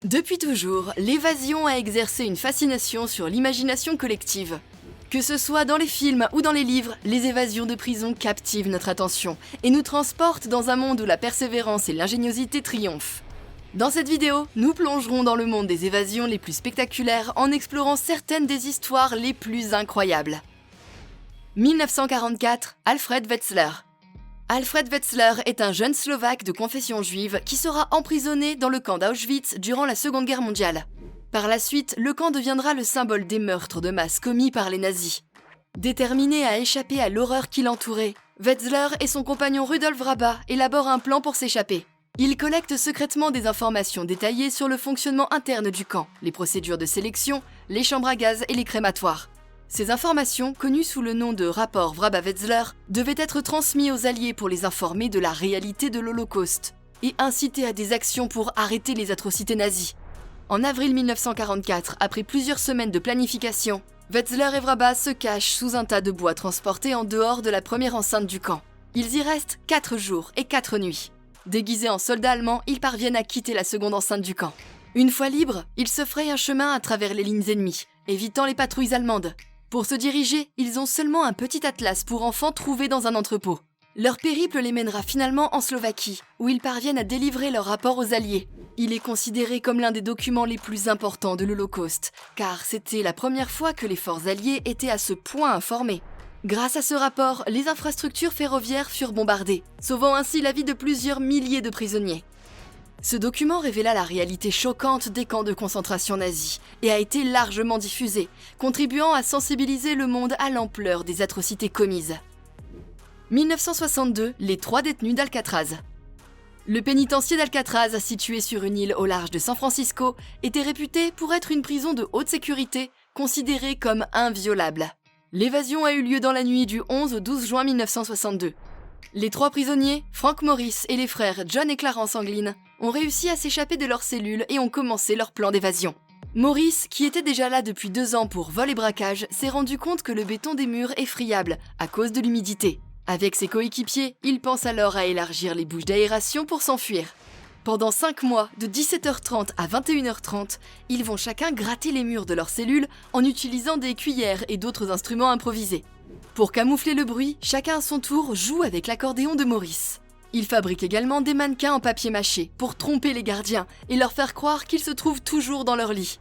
Depuis toujours, l'évasion a exercé une fascination sur l'imagination collective. Que ce soit dans les films ou dans les livres, les évasions de prison captivent notre attention et nous transportent dans un monde où la persévérance et l'ingéniosité triomphent. Dans cette vidéo, nous plongerons dans le monde des évasions les plus spectaculaires en explorant certaines des histoires les plus incroyables. 1944, Alfred Wetzler. Alfred Wetzler est un jeune Slovaque de confession juive qui sera emprisonné dans le camp d'Auschwitz durant la Seconde Guerre mondiale. Par la suite, le camp deviendra le symbole des meurtres de masse commis par les nazis. Déterminé à échapper à l'horreur qui l'entourait, Wetzler et son compagnon Rudolf Vraba élaborent un plan pour s'échapper. Ils collectent secrètement des informations détaillées sur le fonctionnement interne du camp, les procédures de sélection, les chambres à gaz et les crématoires. Ces informations, connues sous le nom de rapport Vraba-Wetzler, devaient être transmises aux Alliés pour les informer de la réalité de l'Holocauste et inciter à des actions pour arrêter les atrocités nazies. En avril 1944, après plusieurs semaines de planification, Wetzler et Vraba se cachent sous un tas de bois transporté en dehors de la première enceinte du camp. Ils y restent 4 jours et 4 nuits. Déguisés en soldats allemands, ils parviennent à quitter la seconde enceinte du camp. Une fois libres, ils se frayent un chemin à travers les lignes ennemies, évitant les patrouilles allemandes. Pour se diriger, ils ont seulement un petit atlas pour enfants trouvé dans un entrepôt. Leur périple les mènera finalement en Slovaquie, où ils parviennent à délivrer leur rapport aux Alliés. Il est considéré comme l'un des documents les plus importants de l'Holocauste, car c'était la première fois que les forces alliées étaient à ce point informées. Grâce à ce rapport, les infrastructures ferroviaires furent bombardées, sauvant ainsi la vie de plusieurs milliers de prisonniers. Ce document révéla la réalité choquante des camps de concentration nazis et a été largement diffusé, contribuant à sensibiliser le monde à l'ampleur des atrocités commises. 1962, les 3 détenus d'Alcatraz. Le pénitencier d'Alcatraz, situé sur une île au large de San Francisco, était réputé pour être une prison de haute sécurité, considérée comme inviolable. L'évasion a eu lieu dans la nuit du 11 au 12 juin 1962. Les 3 prisonniers, Frank Morris et les frères John et Clarence Anglin, ont réussi à s'échapper de leur cellule et ont commencé leur plan d'évasion. Morris, qui était déjà là depuis 2 ans pour vol et braquage, s'est rendu compte que le béton des murs est friable à cause de l'humidité. Avec ses coéquipiers, il pense alors à élargir les bouches d'aération pour s'enfuir. Pendant 5 mois, de 17h30 à 21h30, ils vont chacun gratter les murs de leur cellule en utilisant des cuillères et d'autres instruments improvisés. Pour camoufler le bruit, chacun à son tour joue avec l'accordéon de Morris. Il fabrique également des mannequins en papier mâché pour tromper les gardiens et leur faire croire qu'ils se trouvent toujours dans leur lit.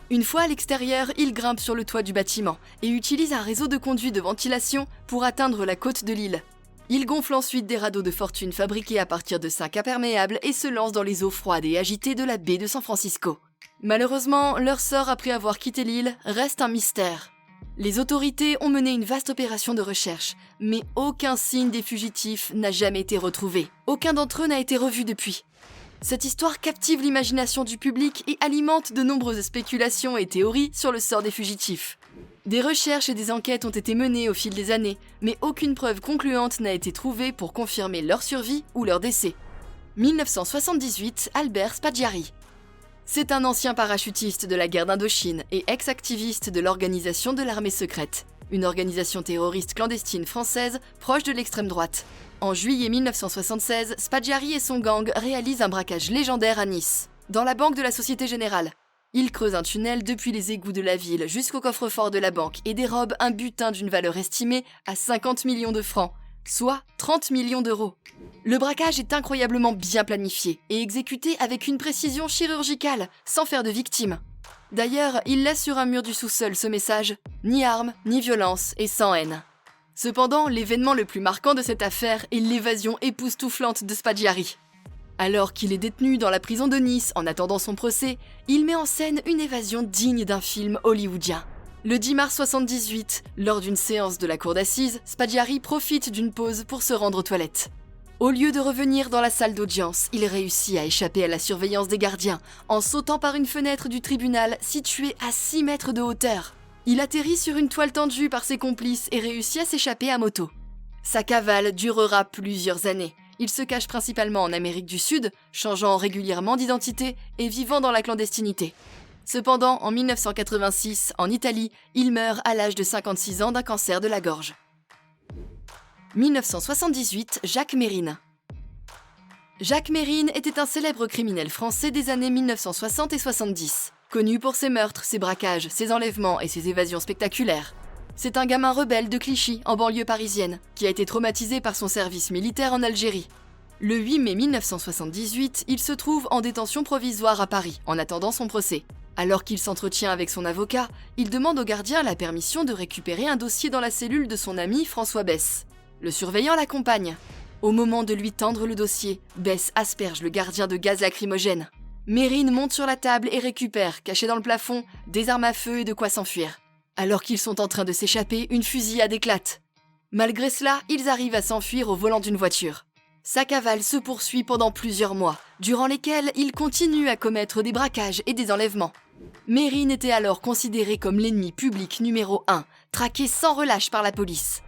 Une fois à l'extérieur, il grimpe sur le toit du bâtiment et utilise un réseau de conduits de ventilation pour atteindre la côte de l'île. Il gonfle ensuite des radeaux de fortune fabriqués à partir de sacs imperméables et se lance dans les eaux froides et agitées de la baie de San Francisco. Malheureusement, leur sort après avoir quitté l'île reste un mystère. Les autorités ont mené une vaste opération de recherche, mais aucun signe des fugitifs n'a jamais été retrouvé. Aucun d'entre eux n'a été revu depuis. Cette histoire captive l'imagination du public et alimente de nombreuses spéculations et théories sur le sort des fugitifs. Des recherches et des enquêtes ont été menées au fil des années, mais aucune preuve concluante n'a été trouvée pour confirmer leur survie ou leur décès. 1978, Albert Spaggiari. C'est un ancien parachutiste de la guerre d'Indochine et ex-activiste de l'organisation de l'armée secrète, une organisation terroriste clandestine française proche de l'extrême droite. En juillet 1976, Spaggiari et son gang réalisent un braquage légendaire à Nice, dans la banque de la Société Générale. Ils creusent un tunnel depuis les égouts de la ville jusqu'au coffre-fort de la banque et dérobent un butin d'une valeur estimée à 50 millions de francs, soit 30 millions d'euros. Le braquage est incroyablement bien planifié et exécuté avec une précision chirurgicale, sans faire de victimes. D'ailleurs, il laisse sur un mur du sous-sol ce message « Ni armes, ni violence et sans haine ». Cependant, l'événement le plus marquant de cette affaire est l'évasion époustouflante de Spaggiari. Alors qu'il est détenu dans la prison de Nice en attendant son procès, il met en scène une évasion digne d'un film hollywoodien. Le 10 mars 1978, lors d'une séance de la cour d'assises, Spaggiari profite d'une pause pour se rendre aux toilettes. Au lieu de revenir dans la salle d'audience, il réussit à échapper à la surveillance des gardiens en sautant par une fenêtre du tribunal située à 6 mètres de hauteur. Il atterrit sur une toile tendue par ses complices et réussit à s'échapper à moto. Sa cavale durera plusieurs années. Il se cache principalement en Amérique du Sud, changeant régulièrement d'identité et vivant dans la clandestinité. Cependant, en 1986, en Italie, il meurt à l'âge de 56 ans d'un cancer de la gorge. 1978, Jacques Mérine. Jacques Mérine était un célèbre criminel français des années 1960 et 70, connu pour ses meurtres, ses braquages, ses enlèvements et ses évasions spectaculaires. C'est un gamin rebelle de Clichy, en banlieue parisienne, qui a été traumatisé par son service militaire en Algérie. Le 8 mai 1978, il se trouve en détention provisoire à Paris, en attendant son procès. Alors qu'il s'entretient avec son avocat, il demande au gardien la permission de récupérer un dossier dans la cellule de son ami François Besse. Le surveillant l'accompagne. Au moment de lui tendre le dossier, Besse asperge le gardien de gaz lacrymogène. Mérine monte sur la table et récupère, caché dans le plafond, des armes à feu et de quoi s'enfuir. Alors qu'ils sont en train de s'échapper, une fusillade éclate. Malgré cela, ils arrivent à s'enfuir au volant d'une voiture. Sa cavale se poursuit pendant plusieurs mois, durant lesquels il continue à commettre des braquages et des enlèvements. Mérine était alors considéré comme l'ennemi public numéro 1, traqué sans relâche par la police.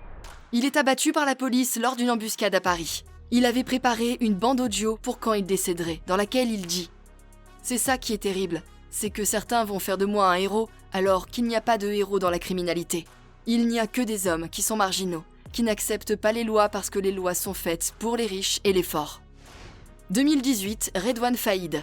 Il est abattu par la police lors d'une embuscade à Paris. Il avait préparé une bande audio pour quand il décéderait, dans laquelle il dit « C'est ça qui est terrible, c'est que certains vont faire de moi un héros, alors qu'il n'y a pas de héros dans la criminalité. Il n'y a que des hommes qui sont marginaux, qui n'acceptent pas les lois parce que les lois sont faites pour les riches et les forts. » 2018, Redouane Faïd.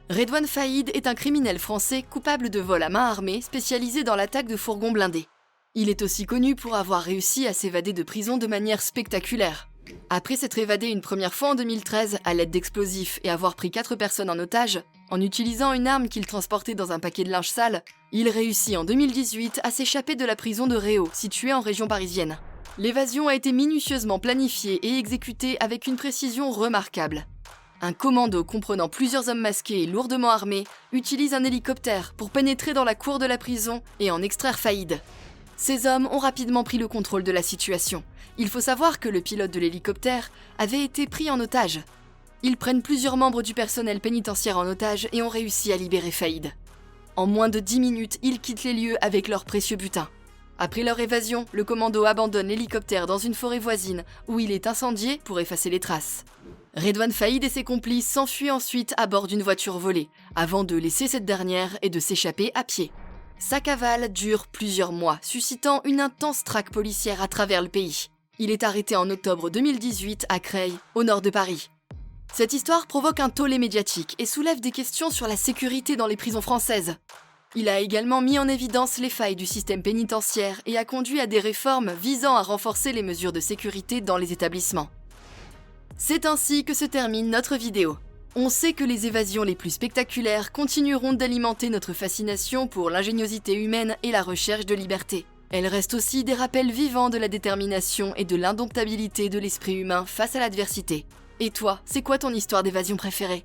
Redouane Faïd est un criminel français coupable de vol à main armée spécialisé dans l'attaque de fourgons blindés. Il est aussi connu pour avoir réussi à s'évader de prison de manière spectaculaire. Après s'être évadé une première fois en 2013 à l'aide d'explosifs et avoir pris 4 personnes en otage, en utilisant une arme qu'il transportait dans un paquet de linge sale, il réussit en 2018 à s'échapper de la prison de Réau, située en région parisienne. L'évasion a été minutieusement planifiée et exécutée avec une précision remarquable. Un commando comprenant plusieurs hommes masqués et lourdement armés utilise un hélicoptère pour pénétrer dans la cour de la prison et en extraire Faïd. Ces hommes ont rapidement pris le contrôle de la situation. Il faut savoir que le pilote de l'hélicoptère avait été pris en otage. Ils prennent plusieurs membres du personnel pénitentiaire en otage et ont réussi à libérer Faïd. En moins de 10 minutes, ils quittent les lieux avec leur précieux butin. Après leur évasion, le commando abandonne l'hélicoptère dans une forêt voisine où il est incendié pour effacer les traces. Redouane Faïd et ses complices s'enfuient ensuite à bord d'une voiture volée, avant de laisser cette dernière et de s'échapper à pied. Sa cavale dure plusieurs mois, suscitant une intense traque policière à travers le pays. Il est arrêté en octobre 2018 à Creil, au nord de Paris. Cette histoire provoque un tollé médiatique et soulève des questions sur la sécurité dans les prisons françaises. Il a également mis en évidence les failles du système pénitentiaire et a conduit à des réformes visant à renforcer les mesures de sécurité dans les établissements. C'est ainsi que se termine notre vidéo. On sait que les évasions les plus spectaculaires continueront d'alimenter notre fascination pour l'ingéniosité humaine et la recherche de liberté. Elles restent aussi des rappels vivants de la détermination et de l'indomptabilité de l'esprit humain face à l'adversité. Et toi, c'est quoi ton histoire d'évasion préférée ?